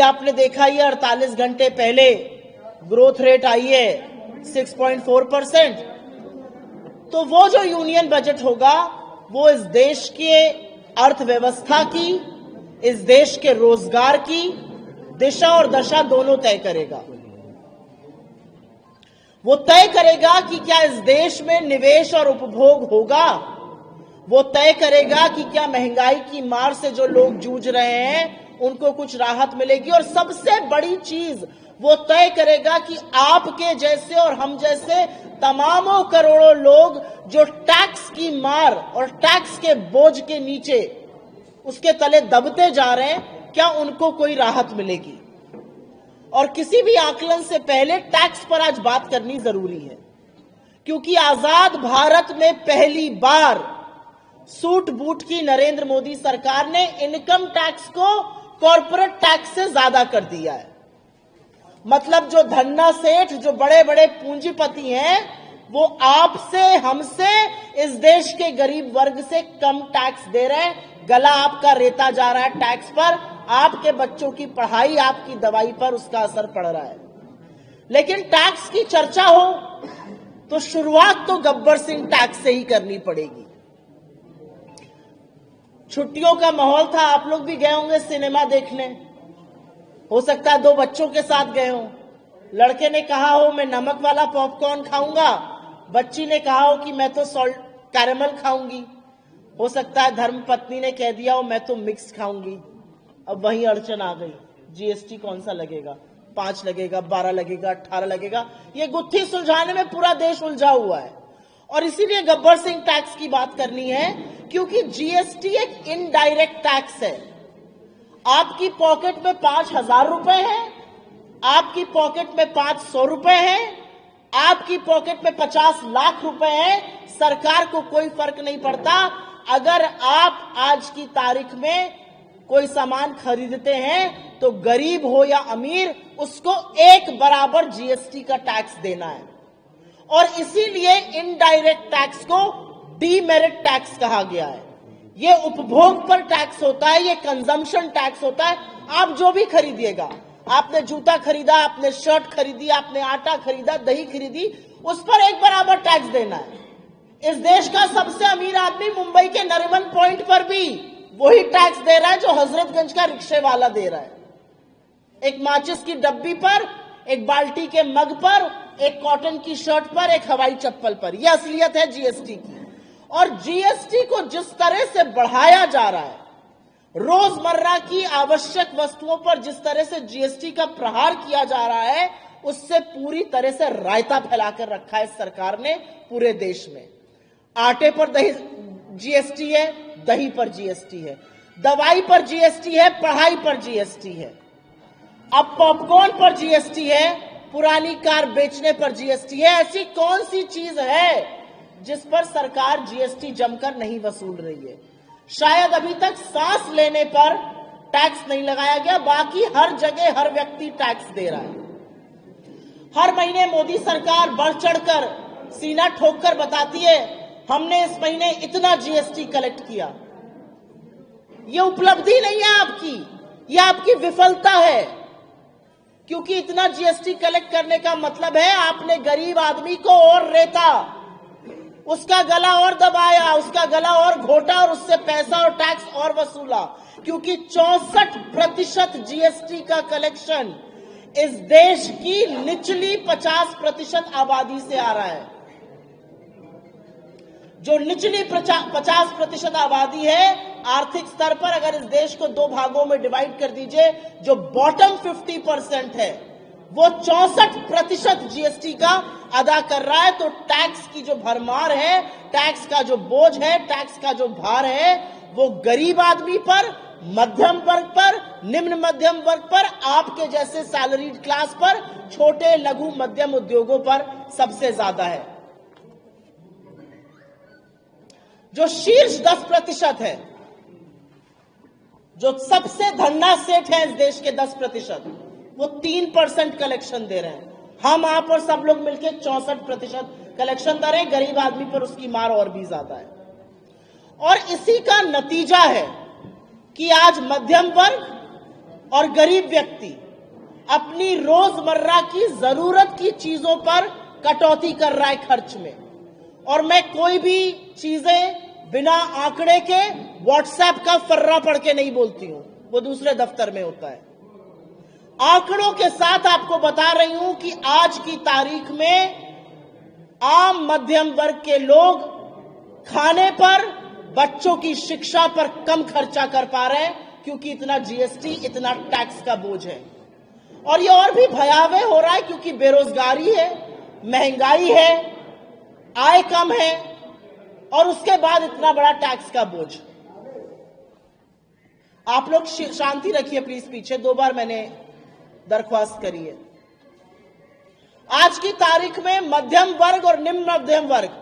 आपने देखा ही है 48 घंटे पहले ग्रोथ रेट आई है 6.4%। तो वो जो यूनियन बजट होगा वो इस देश के अर्थव्यवस्था की, इस देश के रोजगार की दिशा और दशा दोनों तय करेगा। वो तय करेगा कि क्या इस देश में निवेश और उपभोग होगा, वो तय करेगा कि क्या महंगाई की मार से जो लोग जूझ रहे हैं उनको कुछ राहत मिलेगी, और सबसे बड़ी चीज वो तय करेगा कि आपके जैसे और हम जैसे तमामों करोड़ों लोग जो टैक्स की मार और टैक्स के बोझ के नीचे उसके तले दबते जा रहे हैं, क्या उनको कोई राहत मिलेगी। और किसी भी आकलन से पहले टैक्स पर आज बात करनी जरूरी है, क्योंकि आजाद भारत में पहली बार सूट बूट की नरेंद्र मोदी सरकार ने इनकम टैक्स को कॉर्पोरेट टैक्स से ज्यादा कर दिया है। मतलब जो धन्ना सेठ, जो बड़े बड़े पूंजीपति हैं, वो आपसे, हमसे, इस देश के गरीब वर्ग से कम टैक्स दे रहे हैं। गला आपका रेता जा रहा है टैक्स पर, आपके बच्चों की पढ़ाई, आपकी दवाई पर उसका असर पड़ रहा है। लेकिन टैक्स की चर्चा हो तो शुरुआत तो गब्बर सिंह टैक्स से ही करनी पड़ेगी। छुट्टियों का माहौल था, आप लोग भी गए होंगे सिनेमा देखने, हो सकता है 2 बच्चों के साथ गए हो। लड़के ने कहा हो मैं नमक वाला पॉपकॉर्न खाऊंगा, बच्ची ने कहा हो कि मैं तो सॉल्ट कैरेमल खाऊंगी। हो सकता है धर्मपत्नी ने कह दिया हो मैं तो मिक्स खाऊंगी। अब वही अड़चन आ गई, जीएसटी कौन सा लगेगा, 5 लगेगा, 12 लगेगा, 18 लगेगा। ये गुत्थी सुलझाने में पूरा देश उलझा हुआ है। और इसीलिए गब्बर सिंह टैक्स की बात करनी है, क्योंकि जीएसटी एक इनडायरेक्ट टैक्स है। आपकी पॉकेट में 5,000 रुपए है, आपकी पॉकेट में 500 रुपए है, आपकी पॉकेट में 50 लाख रुपए है, सरकार को कोई फर्क नहीं पड़ता। अगर आप आज की तारीख में कोई सामान खरीदते हैं तो गरीब हो या अमीर, उसको एक बराबर जीएसटी का टैक्स देना है। और इसीलिए इनडायरेक्ट टैक्स को डीमेरिट टैक्स कहा गया है। ये उपभोग पर टैक्स होता है, ये कंजम्पशन टैक्स होता है। आप जो भी खरीदिएगा, आपने जूता खरीदा, आपने शर्ट खरीदी, आपने आटा खरीदा, दही खरीदी, उस पर एक बराबर टैक्स देना है। इस देश का सबसे अमीर आदमी मुंबई के नरिमन पॉइंट पर भी वही टैक्स दे रहा है जो हजरतगंज का रिक्शे वाला दे रहा है। एक माचिस की डब्बी पर, एक बाल्टी के मग पर, एक कॉटन की शर्ट पर, एक हवाई चप्पल पर। यह असलियत है जीएसटी की। और जीएसटी को जिस तरह से बढ़ाया जा रहा है, रोजमर्रा की आवश्यक वस्तुओं पर जिस तरह से जीएसटी का प्रहार किया जा रहा है, उससे पूरी तरह से रायता फैलाकर रखा है सरकार ने पूरे देश में। आटे पर जीएसटी है, दही पर जीएसटी है, दवाई पर जीएसटी है, पढ़ाई पर जीएसटी है, अब पॉपकॉर्न पर जीएसटी है, पुरानी कार बेचने पर जीएसटी है। ऐसी कौन सी चीज है जिस पर सरकार जीएसटी जमकर नहीं वसूल रही है? शायद अभी तक सांस लेने पर टैक्स नहीं लगाया गया, बाकी हर जगह हर व्यक्ति टैक्स दे रहा है। हर महीने मोदी सरकार बढ़ चढ़कर सीना ठोककर बताती है हमने इस महीने इतना जीएसटी कलेक्ट किया। यह उपलब्धि नहीं है आपकी, यह आपकी विफलता है। क्योंकि इतना जीएसटी कलेक्ट करने का मतलब है आपने गरीब आदमी को और रेता, उसका गला और दबाया, उसका गला और घोटा, और उससे पैसा और टैक्स और वसूला। क्योंकि 64% जीएसटी का कलेक्शन इस देश की निचली 50% आबादी से आ रहा है। जो निचली 50% आबादी है, आर्थिक स्तर पर अगर इस देश को 2 भागों में डिवाइड कर दीजिए, जो बॉटम 50% है वो 64% जीएसटी का अदा कर रहा है। तो टैक्स की जो भरमार है, टैक्स का जो बोझ है, टैक्स का जो भार है, वो गरीब आदमी पर, मध्यम वर्ग पर, निम्न मध्यम वर्ग पर, आपके जैसे सैलरीड क्लास पर, छोटे लघु मध्यम उद्योगों पर सबसे ज्यादा है। जो शीर्ष 10% है, जो सबसे धन्ना सेठ है इस देश के 10%, वो 3% कलेक्शन दे रहे हैं। हम आप और सब लोग मिलकर 64% कलेक्शन दे रहे हैं। गरीब आदमी पर उसकी मार और भी ज्यादा है। और इसी का नतीजा है कि आज मध्यम वर्ग और गरीब व्यक्ति अपनी रोजमर्रा की जरूरत की चीजों पर कटौती कर रहा है खर्च में। और मैं कोई भी चीजें बिना आंकड़े के व्हाट्सएप का फर्रा पढ़ के नहीं बोलती हूं, वो दूसरे दफ्तर में होता है। आंकड़ों के साथ आपको बता रही हूं कि आज की तारीख में आम मध्यम वर्ग के लोग खाने पर, बच्चों की शिक्षा पर कम खर्चा कर पा रहे हैं, क्योंकि इतना जीएसटी, इतना टैक्स का बोझ है। और ये और भी भयावह हो रहा है क्योंकि बेरोजगारी है, महंगाई है, आय कम है, और उसके बाद इतना बड़ा टैक्स का बोझ। आप लोग शांति रखिए प्लीज, पीछे 2 बार मैंने दरख्वास्त करी है। आज की तारीख में मध्यम वर्ग और निम्न मध्यम वर्ग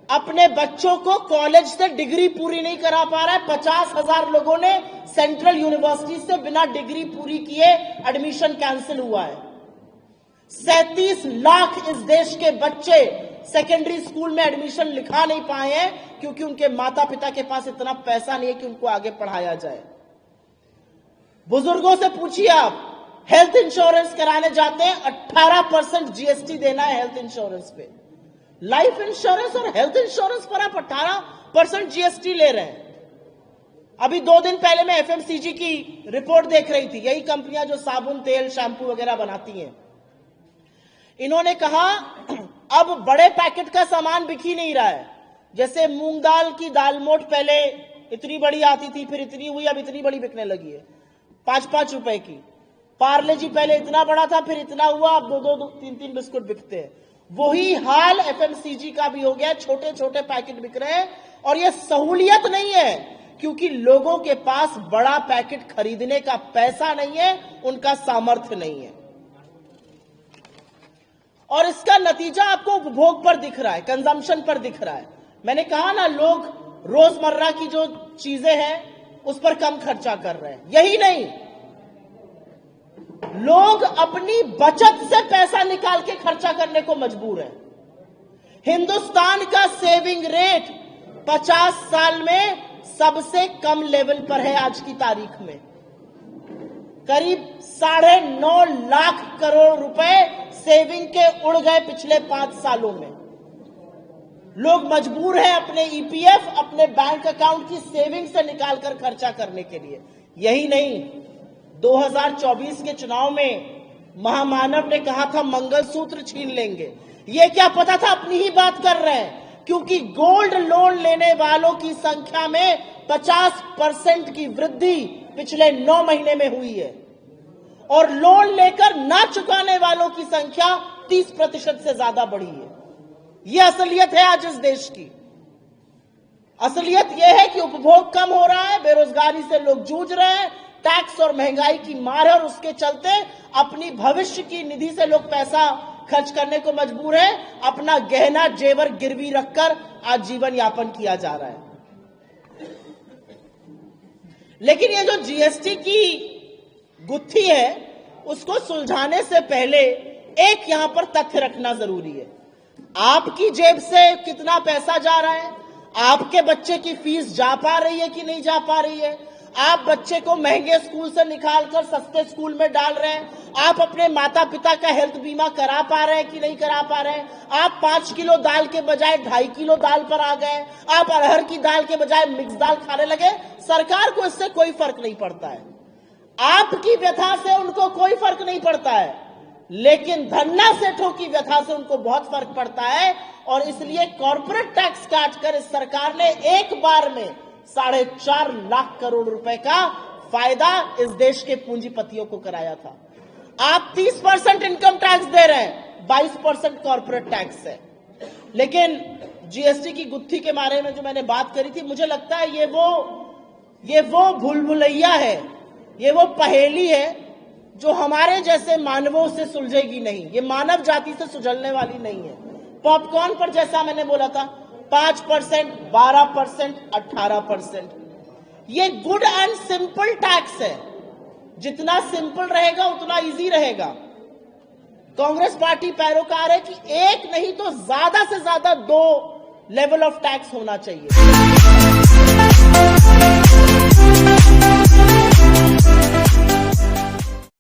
अपने बच्चों को कॉलेज से डिग्री पूरी नहीं करा पा रहा है। 50,000 लोगों ने सेंट्रल यूनिवर्सिटी से बिना डिग्री पूरी किए एडमिशन कैंसिल हुआ है। 37 लाख इस देश के बच्चे सेकेंडरी स्कूल में एडमिशन लिखा नहीं पाए हैं क्योंकि उनके माता पिता के पास इतना पैसा नहीं है कि उनको आगे पढ़ाया जाए। बुजुर्गों से पूछिए, आप हेल्थ इंश्योरेंस कराने जाते हैं, 18% जीएसटी देना है हेल्थ इंश्योरेंस पे। लाइफ इंश्योरेंस और हेल्थ इंश्योरेंस पर आप 18% जीएसटी ले रहे हैं। अभी 2 दिन पहले मैं एफएमसीजी की रिपोर्ट देख रही थी, यही कंपनियां जो साबुन, तेल, शैंपू वगैरह बनाती हैं। इन्होंने कहा अब बड़े पैकेट का सामान बिक ही नहीं रहा है। जैसे मूंग दाल की दाल मोट पहले इतनी बड़ी आती थी, फिर इतनी हुई, अब इतनी बड़ी बिकने लगी है, 5-5 रुपए की। पार्ले जी पहले इतना बड़ा था, फिर इतना हुआ, अब 2-2, 3-3 बिस्कुट बिकते हैं। वही हाल एफएमसीजी का भी हो गया, छोटे छोटे पैकेट बिक रहे हैं। और यह सहूलियत नहीं है क्योंकि लोगों के पास बड़ा पैकेट खरीदने का पैसा नहीं है, उनका सामर्थ्य नहीं है। और इसका नतीजा आपको उपभोग पर दिख रहा है, कंजम्पशन पर दिख रहा है। मैंने कहा ना, लोग रोजमर्रा की जो चीजें हैं उस पर कम खर्चा कर रहे हैं। यही नहीं, लोग अपनी बचत से पैसा निकाल के खर्चा करने को मजबूर हैं। हिंदुस्तान का सेविंग रेट 50 साल में सबसे कम लेवल पर है आज की तारीख में। करीब 9.5 लाख करोड़ रुपए सेविंग के उड़ गए पिछले 5 सालों में। लोग मजबूर हैं अपने ईपीएफ, अपने बैंक अकाउंट की सेविंग से निकालकर खर्चा करने के लिए। यही नहीं, 2024 के चुनाव में महामानव ने कहा था मंगलसूत्र छीन लेंगे। ये क्या पता था, अपनी ही बात कर रहे हैं, क्योंकि गोल्ड लोन लेने वालों की संख्या में 50% की वृद्धि पिछले 9 महीने में हुई है और लोन लेकर ना चुकाने वालों की संख्या 30% से ज्यादा बढ़ी है। यह असलियत है आज इस देश की। असलियत यह है कि उपभोग कम हो रहा है, बेरोजगारी से लोग जूझ रहे हैं, टैक्स और महंगाई की मार है, और उसके चलते अपनी भविष्य की निधि से लोग पैसा खर्च करने को मजबूर है। अपना गहना जेवर गिरवी रखकर आज जीवन यापन किया जा रहा है। लेकिन ये जो जीएसटी की गुत्थी है, उसको सुलझाने से पहले एक यहां पर तथ्य रखना जरूरी है। आपकी जेब से कितना पैसा जा रहा है, आपके बच्चे की फीस जा पा रही है कि नहीं जा पा रही है, आप बच्चे को महंगे स्कूल से निकालकर सस्ते स्कूल में डाल रहे हैं, आप अपने माता पिता का हेल्थ बीमा करा पा रहे हैं कि नहीं करा पा रहे हैं, आप 5 किलो दाल के बजाय 2.5 किलो दाल पर आ गए, आप अरहर की दाल के बजाय मिक्स दाल खाने लगे। सरकार को इससे कोई फर्क नहीं पड़ता है, आपकी व्यथा से उनको कोई फर्क नहीं पड़ता है, लेकिन धन्ना सेठों की व्यथा से उनको बहुत फर्क पड़ता है। और इसलिए कॉर्पोरेट टैक्स काटकर इस सरकार ने एक बार में 4.5 लाख करोड़ रुपए का फायदा इस देश के पूंजीपतियों को कराया था। आप 30% इनकम टैक्स दे रहे हैं, 22% कॉर्पोरेट टैक्स है। लेकिन जीएसटी की गुत्थी के बारे में जो मैंने बात करी थी, मुझे लगता है ये वो भूलभुलैया है, ये वो पहेली है जो हमारे जैसे मानवों से सुलझेगी नहीं, ये मानव जाति से सुलझने वाली नहीं है। पॉपकॉर्न पर जैसा मैंने बोला था 5%, 12%, 18%, ये गुड एंड सिंपल टैक्स है। जितना सिंपल रहेगा उतना इजी रहेगा। कांग्रेस पार्टी पैरोकार है कि एक नहीं तो ज्यादा से ज्यादा 2 लेवल ऑफ टैक्स होना चाहिए।